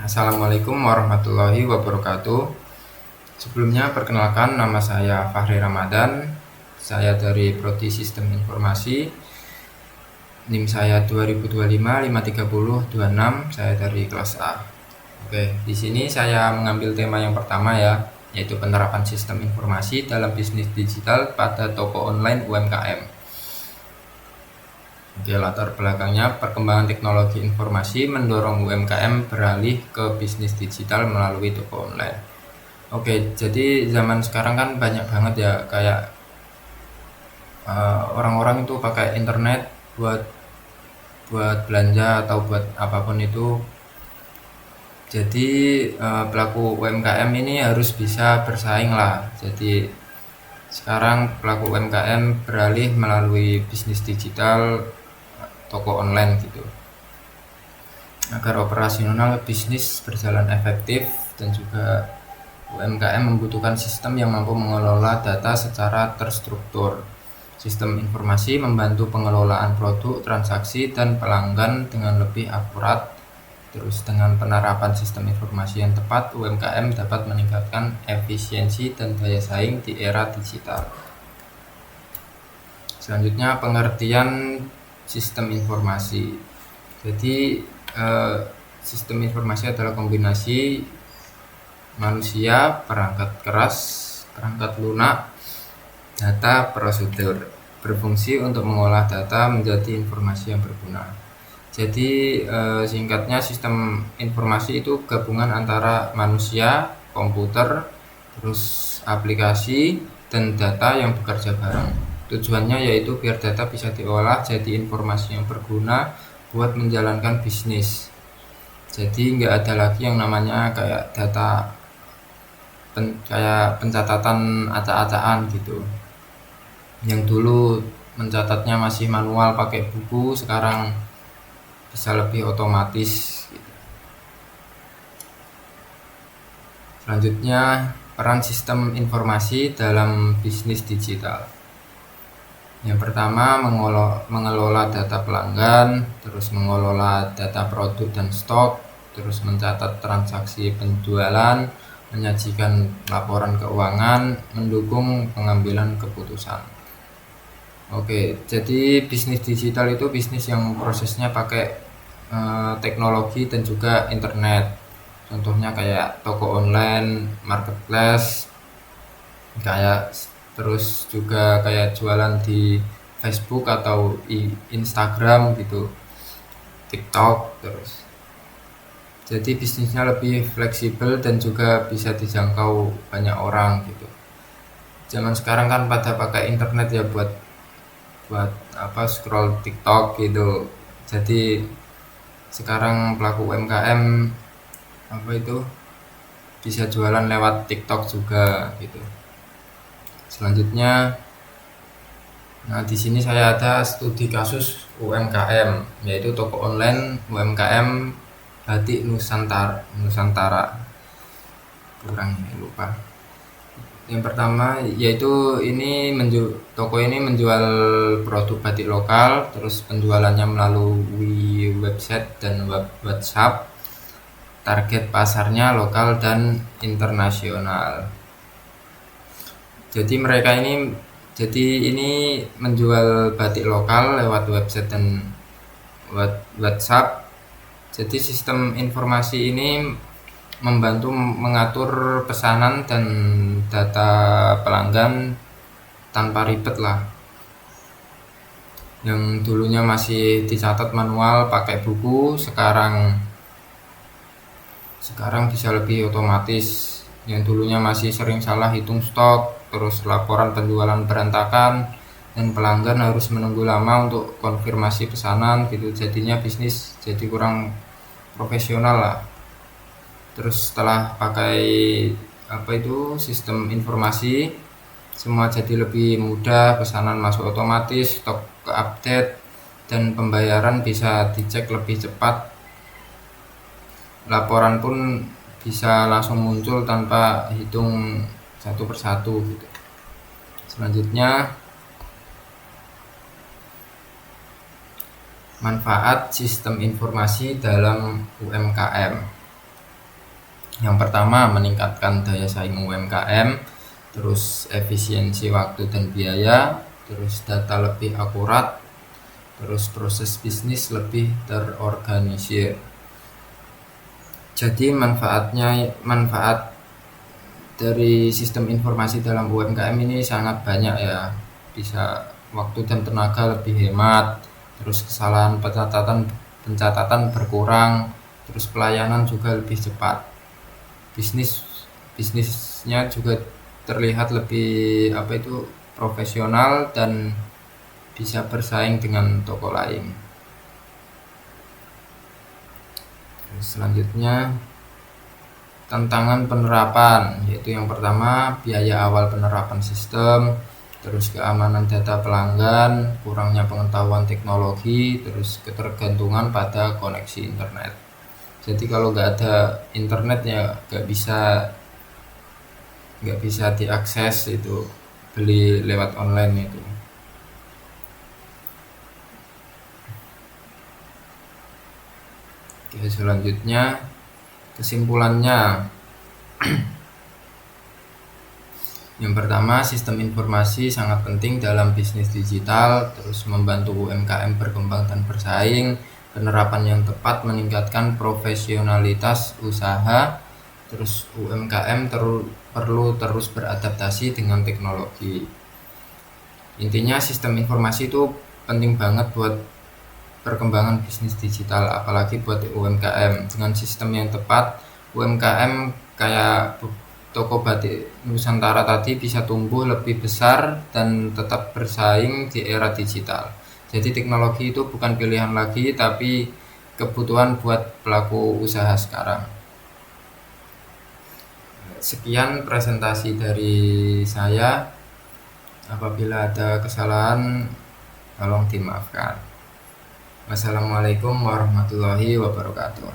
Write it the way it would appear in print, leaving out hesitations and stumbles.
Assalamualaikum warahmatullahi wabarakatuh. Sebelumnya perkenalkan, nama saya Fahri Ramadan. Saya dari Prodi Sistem Informasi. NIM saya 2025533026. Saya dari kelas A. Oke, di sini saya mengambil tema yang pertama ya, yaitu penerapan sistem informasi dalam bisnis digital pada toko online UMKM. Oke, latar belakangnya perkembangan teknologi informasi mendorong UMKM beralih ke bisnis digital melalui toko online. Oke, jadi zaman sekarang kan banyak banget ya, kayak orang-orang itu pakai internet buat belanja atau buat apapun itu. Jadi pelaku UMKM ini harus bisa bersaing lah. Jadi sekarang pelaku UMKM beralih melalui bisnis digital, toko online gitu, agar operasional bisnis berjalan efektif. Dan juga UMKM membutuhkan sistem yang mampu mengelola data secara terstruktur. Sistem informasi membantu pengelolaan produk, transaksi, dan pelanggan dengan lebih akurat. Terus dengan penerapan sistem informasi yang tepat, UMKM dapat meningkatkan efisiensi dan daya saing di era digital. Selanjutnya pengertian sistem informasi. Jadi sistem informasi adalah kombinasi manusia, perangkat keras, perangkat lunak, data, prosedur, berfungsi untuk mengolah data menjadi informasi yang berguna. Jadi singkatnya, sistem informasi itu gabungan antara manusia, komputer, terus aplikasi, dan data yang bekerja bareng. Tujuannya yaitu biar data bisa diolah jadi informasi yang berguna buat menjalankan bisnis. Jadi nggak ada lagi yang namanya kayak data kayak pencatatan acak-acakan gitu. Yang dulu mencatatnya masih manual pakai buku, sekarang bisa lebih otomatis gitu. Selanjutnya, peran sistem informasi dalam bisnis digital. Yang pertama, mengelola data pelanggan, terus mengelola data produk dan stok, terus mencatat transaksi penjualan, menyajikan laporan keuangan, mendukung pengambilan keputusan. Oke, jadi bisnis digital itu bisnis yang prosesnya pakai teknologi dan juga internet. Contohnya kayak toko online, marketplace, kayak terus juga kayak jualan di Facebook atau Instagram gitu, TikTok terus. Jadi bisnisnya lebih fleksibel dan juga bisa dijangkau banyak orang gitu. Zaman sekarang kan pada pakai internet ya buat scroll TikTok gitu. Jadi sekarang pelaku UMKM bisa jualan lewat TikTok juga gitu. Selanjutnya, nah di sini saya ada studi kasus UMKM, yaitu toko online UMKM Batik Nusantara. Kurang lupa. Yang pertama yaitu toko ini menjual produk batik lokal, terus penjualannya melalui website dan WhatsApp. Target pasarnya lokal dan internasional. Jadi ini menjual batik lokal lewat website dan WhatsApp. Jadi sistem informasi ini membantu mengatur pesanan dan data pelanggan tanpa ribet lah. Yang dulunya masih dicatat manual pakai buku, sekarang bisa lebih otomatis. Yang dulunya masih sering salah hitung stok, terus laporan penjualan berantakan, dan pelanggan harus menunggu lama untuk konfirmasi pesanan gitu. Jadinya bisnis jadi kurang profesional lah. Terus setelah pakai sistem informasi, semua jadi lebih mudah, pesanan masuk otomatis, stok update, dan pembayaran bisa dicek lebih cepat. Laporan pun bisa langsung muncul tanpa hitung satu persatu gitu. Selanjutnya, manfaat sistem informasi dalam UMKM. Yang pertama, meningkatkan daya saing UMKM, terus efisiensi waktu dan biaya, terus data lebih akurat, terus proses bisnis lebih terorganisir. Jadi manfaat dari sistem informasi dalam UMKM ini sangat banyak ya. Bisa waktu dan tenaga lebih hemat, terus kesalahan pencatatan berkurang, terus pelayanan juga lebih cepat. Bisnisnya juga terlihat lebih profesional dan bisa bersaing dengan toko lain. Selanjutnya, tantangan penerapan, yaitu yang pertama biaya awal penerapan sistem, terus keamanan data pelanggan, kurangnya pengetahuan teknologi, terus ketergantungan pada koneksi internet. Jadi kalau nggak ada internet ya nggak bisa diakses itu beli lewat online itu. Oke, selanjutnya kesimpulannya. Yang pertama, sistem informasi sangat penting dalam bisnis digital, terus membantu UMKM berkembang dan bersaing. Penerapan yang tepat meningkatkan profesionalitas usaha, terus UMKM perlu terus beradaptasi dengan teknologi. Intinya sistem informasi itu penting banget buat perkembangan bisnis digital, apalagi buat UMKM. Dengan sistem yang tepat, UMKM kayak toko batik Nusantara tadi bisa tumbuh lebih besar dan tetap bersaing di era digital. Jadi teknologi itu bukan pilihan lagi, tapi kebutuhan buat pelaku usaha sekarang. Sekian presentasi dari saya. Apabila ada kesalahan, tolong dimaafkan. Wassalamualaikum warahmatullahi wabarakatuh.